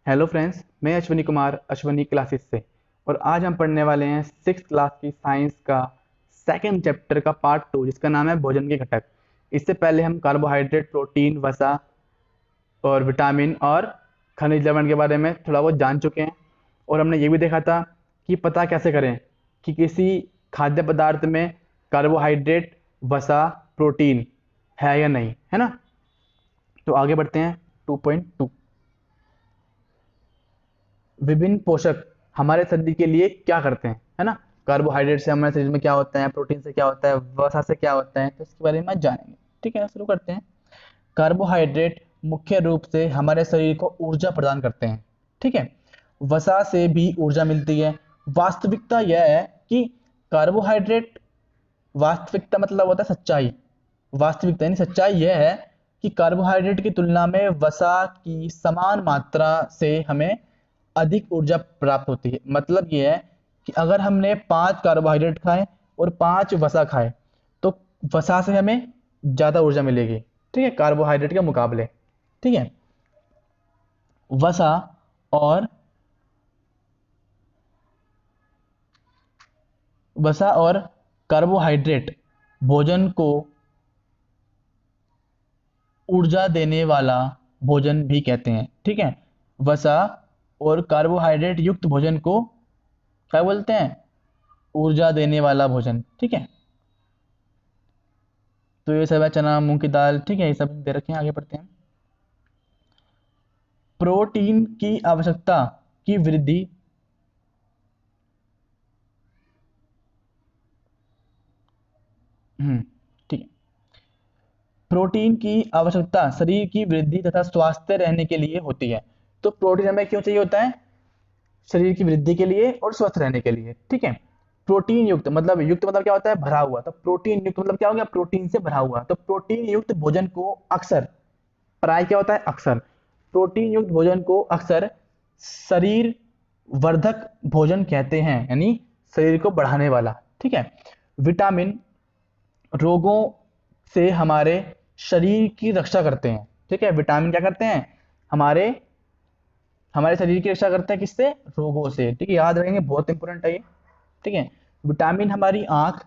Hello friends, मैं Ashwani Kumar Ashwani classes से। और आज हम पढ़ने वाले हैं 6th क्लास की साइंस का सेकंड चैप्टर का पार्ट 2, जिसका नाम है भोजन के घटक। इससे पहले हम कार्बोहाइड्रेट, प्रोटीन, वसा और विटामिन और खनिज लवण के बारे में थोड़ा बहुत जान चुके हैं। और हमने ये भी देखा था कि पता कैसे करें कि किसी खाद्य पदार्थ में कार्बोहाइड्रेट, वसा, प्रोटीन है या नहीं, है ना। तो आगे बढ़ते हैं 2.2। विभिन्न पोषक हमारे शरीर के लिए क्या करते हैं, है ना। कार्बोहाइड्रेट से हमारे शरीर में क्या होता है, प्रोटीन से क्या होता है, वसा से क्या होता है, तो इसके बारे में आज जानेंगे। ठीक है, शुरू करते हैं। कार्बोहाइड्रेट मुख्य रूप से हमारे शरीर को ऊर्जा प्रदान करते हैं। ठीक है, वसा से भी ऊर्जा मिलती है। वास्तविकता यह है कि कार्बोहाइड्रेट, वास्तविकता मतलब होता है सच्चाई। वास्तविकता यानी सच्चाई यह है कि कार्बोहाइड्रेट की तुलना में वसा की समान मात्रा से हमें अधिक ऊर्जा प्राप्त होती है। मतलब यह है कि अगर हमने 5 कार्बोहाइड्रेट खाए और 5 वसा खाए, तो वसा से हमें ज़्यादा ऊर्जा मिलेगी, ठीक है, कार्बोहाइड्रेट के मुकाबले। ठीक है, वसा और वसा और कार्बोहाइड्रेट भोजन को ऊर्जा देने वाला भोजन भी कहते हैं। ठीक है, वसा और कार्बोहाइड्रेट युक्त भोजन को क्या बोलते हैं? ऊर्जा देने वाला भोजन। ठीक है, तो ये सब है चना, मूंग की दाल, ठीक है, ये सब दे रखे हैं। आगे बढ़ते हैं। प्रोटीन की आवश्यकता की वृद्धि ठीक है। प्रोटीन की आवश्यकता शरीर की वृद्धि तथा स्वास्थ्य रहने के लिए होती है। तो प्रोटीन हमें क्यों चाहिए होता है? शरीर की वृद्धि के लिए और स्वस्थ रहने के लिए। ठीक है, प्रोटीन युक्त मतलब, युक्त मतलब क्या होता है? भरा हुआ। तो प्रोटीन युक्त मतलब क्या हो गया? प्रोटीन से भरा हुआ। तो प्रोटीन युक्त भोजन को अक्सर, प्राय क्या होता है? अक्सर। प्रोटीन युक्त भोजन को अक्सर शरीर वर्धक भोजन कहते हैं, यानी शरीर को बढ़ाने वाला। ठीक है, विटामिन रोगों से हमारे शरीर की रक्षा करते हैं। ठीक है, विटामिन क्या करते हैं? हमारे हमारे शरीर की रक्षा करते हैं, किससे? रोगों से। ठीक है, याद रखेंगे, बहुत इंपॉर्टेंट है ये। ठीक है, विटामिन हमारी आंख,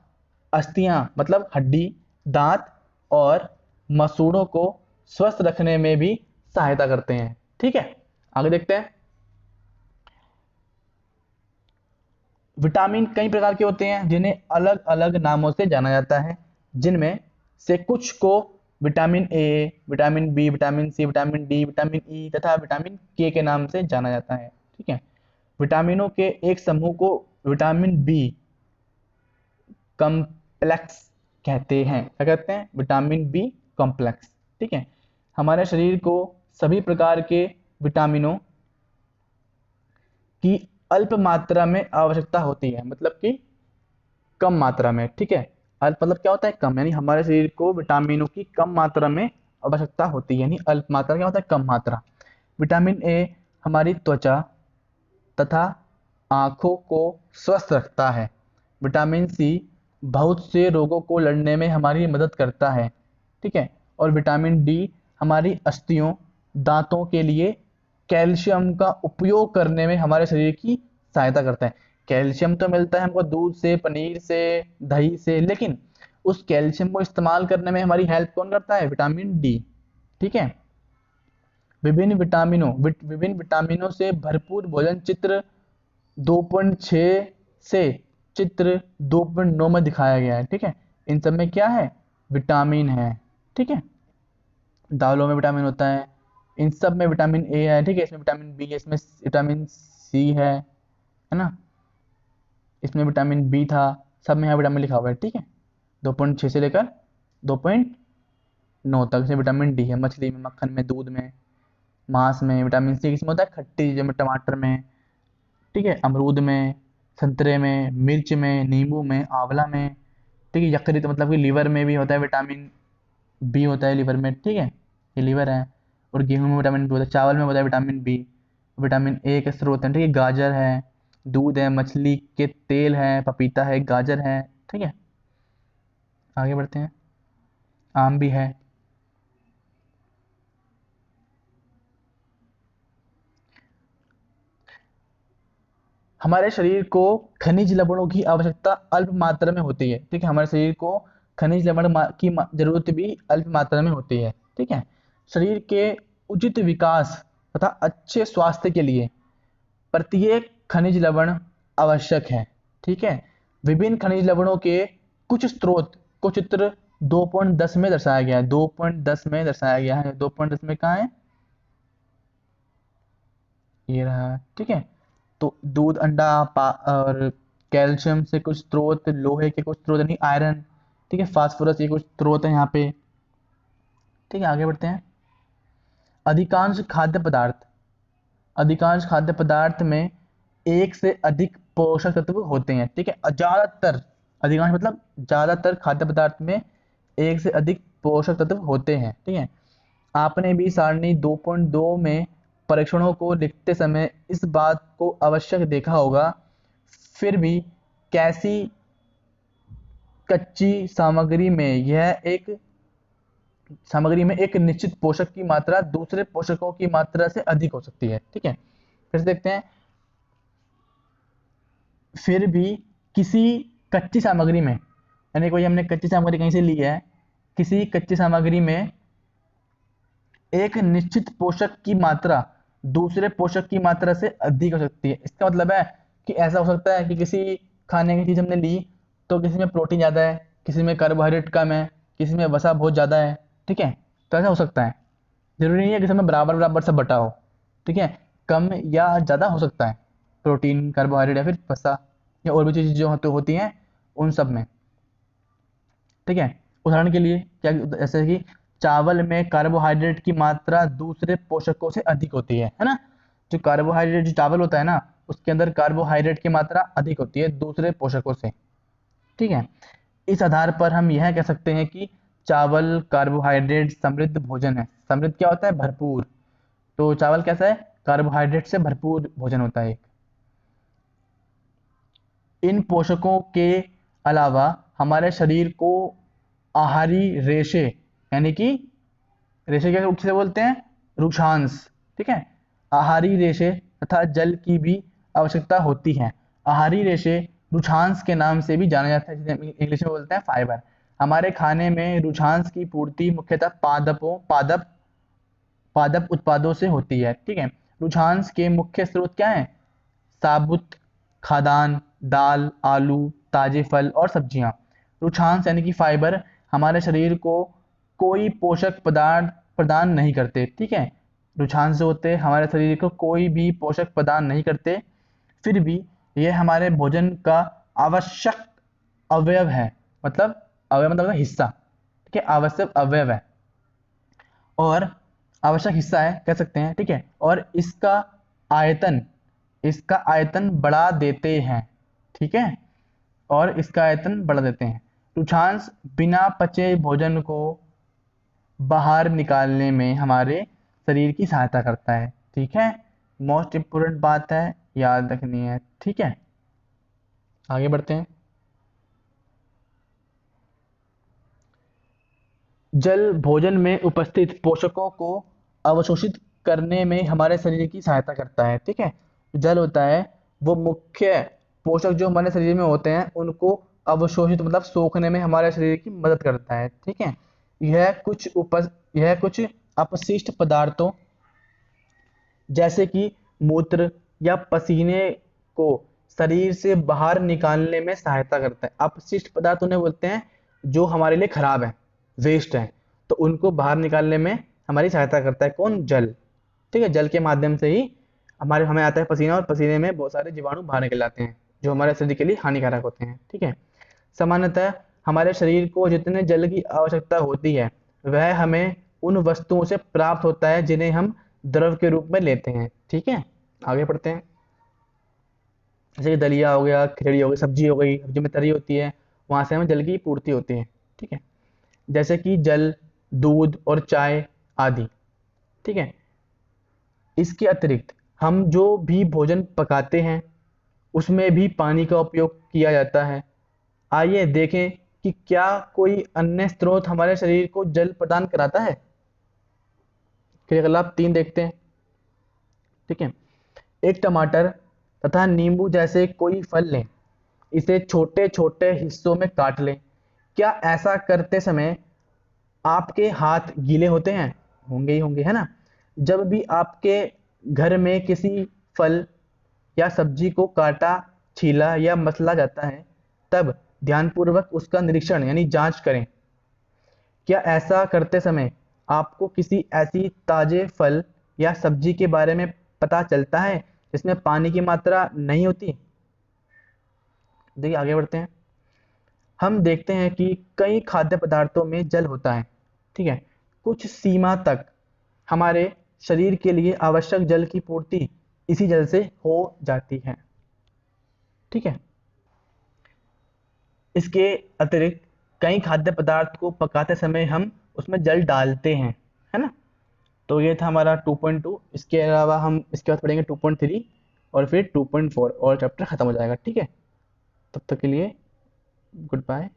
अस्थियां मतलब हड्डी, दांत और मसूड़ों को स्वस्थ रखने में भी सहायता करते हैं। ठीक है, आगे देखते हैं। विटामिन कई प्रकार के होते हैं जिन्हें अलग अलग नामों से जाना जाता है, जिनमें से कुछ को vitamin A, vitamin B, vitamin C, vitamin D, vitamin E तथा विटामिन के नाम से जाना जाता है। ठीक है, विटामिनों के एक समूह को विटामिन बी कॉम्प्लेक्स कहते हैं। क्या कहते हैं? Vitamin B complex. ठीक है, हमारे शरीर को सभी प्रकार के विटामिनों की अल्प मात्रा में आवश्यकता होती है, मतलब कि कम मात्रा में। ठीक है, अल्प मतलब क्या होता है? कम, यानी हमारे शरीर को विटामिनों की कम मात्रा में आवश्यकता होती है, यानी अल्प मात्रा क्या होता है? कम मात्रा। विटामिन ए हमारी त्वचा तथा आंखों को स्वस्थ रखता है। विटामिन सी बहुत से रोगों को लड़ने में हमारी मदद करता है। ठीक है, और विटामिन डी हमारी अस्थियों, दांतों के लिए कैल्शियम का उपयोग करने में हमारे शरीर की सहायता करता है। कैल्शियम तो मिलता है हमको दूध से, पनीर से, दही से, लेकिन उस कैल्शियम को इस्तेमाल करने में हमारी हेल्प कौन करता है? Vitamin D. ठीक है, विभिन्न विटामिनों से भरपूर भोजन चित्र 2.6 से चित्र 2.9 में दिखाया गया है। ठीक है, इन सब में क्या है? विटामिन है। ठीक है, दालों में विटामिन होता है, इन सब में विटामिन ए है। ठीक है, इसमें विटामिन बी है, इसमें विटामिन सी है ना, इसमें विटामिन बी था, सब में यहाँ विटामिन लिखा हुआ है। ठीक है, 2.6 से लेकर 2.9 तक। इसमें विटामिन डी है मछली में, मक्खन में, दूध में, मांस में। विटामिन सी किसमें होता है? खट्टी चीजों में, टमाटर में, ठीक है, अमरूद में, संतरे में, मिर्च में, नींबू में, आंवला में। ठीक है, यकृत मतलब कि लीवर में भी होता है विटामिन बी, होता है लीवर में। ठीक है, ये लीवर है। और गेहूं में विटामिन बी होता है, चावल में होता है विटामिन बी। विटामिन ए के स्रोत हैं, ठीक है, गाजर है, दूध है, मछली के तेल है, पपीता है, गाजर है। ठीक है, आगे बढ़ते हैं। आम भी है। हमारे शरीर को खनिज लवणों की आवश्यकता अल्प मात्रा में होती है। ठीक है, हमारे शरीर को खनिज लवण की जरूरत भी अल्प मात्रा में होती है। ठीक है, शरीर के उचित विकास तथा अच्छे स्वास्थ्य के लिए प्रत्येक खनिज लवण आवश्यक है। ठीक है, विभिन्न खनिज लवणों के कुछ स्रोत को चित्र 2.10 में दर्शाया गया है। 2.10 में दर्शाया गया है। 2.10 में कहाँ है, ये रहा। ठीक है, तो दूध, अंडा, और कैल्शियम से कुछ स्रोत, लोहे के कुछ स्रोत यानी आयरन, ठीक है, फास्फोरस, ये कुछ स्रोत है यहाँ पे। ठीक है, आगे बढ़ते हैं। अधिकांश खाद्य पदार्थ, अधिकांश खाद्य पदार्थ में एक से अधिक पोषक तत्व होते हैं। ठीक है, ज्यादातर, अधिकांश मतलब ज्यादातर खाद्य पदार्थ में एक से अधिक पोषक तत्व होते हैं। ठीक है, आपने भी सारणी 2.2 में परीक्षणों को लिखते समय इस बात को आवश्यक देखा होगा। फिर भी कैसी कच्ची सामग्री में एक निश्चित पोषक की मात्रा दूसरे पोषकों की मात्रा से अधिक हो सकती है। ठीक है, फिर से देखते हैं। फिर भी किसी कच्ची सामग्री में, यानी कोई हमने कच्ची सामग्री कहीं से ली है, किसी कच्ची सामग्री में एक निश्चित पोषक की मात्रा दूसरे पोषक की मात्रा से अधिक हो सकती है। इसका मतलब है कि ऐसा हो सकता है कि किसी खाने की चीज हमने ली तो किसी में प्रोटीन ज़्यादा है, किसी में कार्बोहाइड्रेट कम है, किसी में वसा बहुत ज़्यादा है। ठीक है, तो ऐसा हो सकता है, जरूरी नहीं है कि सब में बराबर बराबर सब बटा हो। ठीक है, कम या ज़्यादा हो सकता है, प्रोटीन, कार्बोहाइड्रेट या फिर वसा या और भी चीज़ जो होती हैं उन सब में। ठीक है, उदाहरण के लिए क्या, जैसे कि चावल में कार्बोहाइड्रेट की मात्रा दूसरे पोषकों से अधिक होती है ना। जो कार्बोहाइड्रेट, जो चावल होता है ना, उसके अंदर कार्बोहाइड्रेट की मात्रा अधिक होती है दूसरे पोषकों से। ठीक है, इस आधार पर हम यह कह सकते हैं कि चावल कार्बोहाइड्रेट समृद्ध भोजन है। समृद्ध क्या होता है, भरपूर। तो चावल कैसा है, कार्बोहाइड्रेट से भरपूर भोजन होता है एक। इन पोषकों के अलावा हमारे शरीर को आहारी रेशे, यानी कि रेशे क्या से बोलते हैं, रुक्षांश। ठीक है, आहारी रेशे तथा जल की भी आवश्यकता होती है। आहारी रेशे रुक्षांश के नाम से भी जाना जाता है, जिसे इंग्लिश में बोलते हैं फाइबर। हमारे खाने में रुक्षांश की पूर्ति मुख्यतः पादप उत्पादों से होती है। ठीक है, रुक्षांश के मुख्य स्रोत क्या है, साबुत खाद्यान्न, दाल, आलू, ताजे फल और सब्जियां। रुक्षांश यानी कि फाइबर हमारे शरीर को कोई पोषक पदार्थ प्रदान नहीं करते। ठीक है, रुक्षांश जो होते हैं हमारे शरीर को कोई भी पोषक प्रदान नहीं करते, फिर भी यह हमारे भोजन का आवश्यक अवयव है। मतलब अवयव मतलब हिस्सा। ठीक है, आवश्यक अवयव है और आवश्यक हिस्सा है कह सकते हैं। ठीक है, और इसका आयतन बढ़ा देते हैं। ठीक है, और इसका आयतन बढ़ा देते हैं। रुक्षांश बिना पचे भोजन को बाहर निकालने में हमारे शरीर की सहायता करता है। ठीक है, मोस्ट इम्पोर्टेंट बात है, याद रखनी है। ठीक है, आगे बढ़ते हैं। जल भोजन में उपस्थित पोषकों को अवशोषित करने में हमारे शरीर की सहायता करता है। ठीक है, जल होता है वो मुख्य पोषक जो हमारे शरीर में होते हैं उनको अवशोषित मतलब सोखने में हमारे शरीर की मदद करता है। ठीक है, यह कुछ अपशिष्ट पदार्थों जैसे कि मूत्र या पसीने को शरीर से बाहर निकालने में सहायता करता है। अपशिष्ट पदार्थ उन्हें बोलते हैं जो हमारे लिए खराब है, वेस्ट है, तो उनको बाहर निकालने में हमारी सहायता करता है कौन, जल। ठीक है, जल के माध्यम से ही हमें आता है पसीना, और पसीने में बहुत सारे जीवाणु बाहर निकल आते हैं जो हमारे शरीर के लिए हानिकारक होते हैं। ठीक है, सामान्यतः हमारे शरीर को जितने जल की आवश्यकता होती है वह हमें उन वस्तुओं से प्राप्त होता है जिन्हें हम द्रव के रूप में लेते हैं। ठीक है, आगे बढ़ते हैं। जैसे कि दलिया हो गया, खिचड़ी हो गई, सब्जी हो गई, सब्जी में तरी होती है, वहां से हमें जल की पूर्ति होती है। ठीक है, जैसे कि जल, दूध और चाय आदि। ठीक है, इसके अतिरिक्त हम जो भी भोजन पकाते हैं उसमें भी पानी का उपयोग किया जाता है। आइए देखें कि क्या कोई अन्य स्रोत हमारे शरीर को जल प्रदान कराता है। क्रियाकलाप 3 देखते हैं। ठीक है, एक टमाटर तथा नींबू जैसे कोई फल लें, इसे छोटे छोटे हिस्सों में काट लें। क्या ऐसा करते समय आपके हाथ गीले होते हैं? होंगे ही होंगे, है ना। जब भी आपके घर में किसी फल या सब्जी को काटा, छीला या मसला जाता है, तब ध्यानपूर्वक उसका निरीक्षण यानी जांच करें। क्या ऐसा करते समय आपको किसी ऐसी ताजे फल या सब्जी के बारे में पता चलता है जिसमें पानी की मात्रा नहीं होती? देखिए आगे बढ़ते हैं। हम देखते हैं कि कई खाद्य पदार्थों में जल होता है, ठीक है। कुछ सीमा तक हमारे शरीर के लिए आवश्यक जल की पूर्ति इसी जल से हो जाती है, ठीक है। इसके अतिरिक्त कई खाद्य पदार्थ को पकाते समय हम उसमें जल डालते हैं, है ना। तो ये था हमारा 2.2। इसके अलावा हम इसके बाद पढ़ेंगे 2.3 और फिर 2.4 और चैप्टर खत्म हो जाएगा, ठीक है। तब तक के लिए गुड बाय।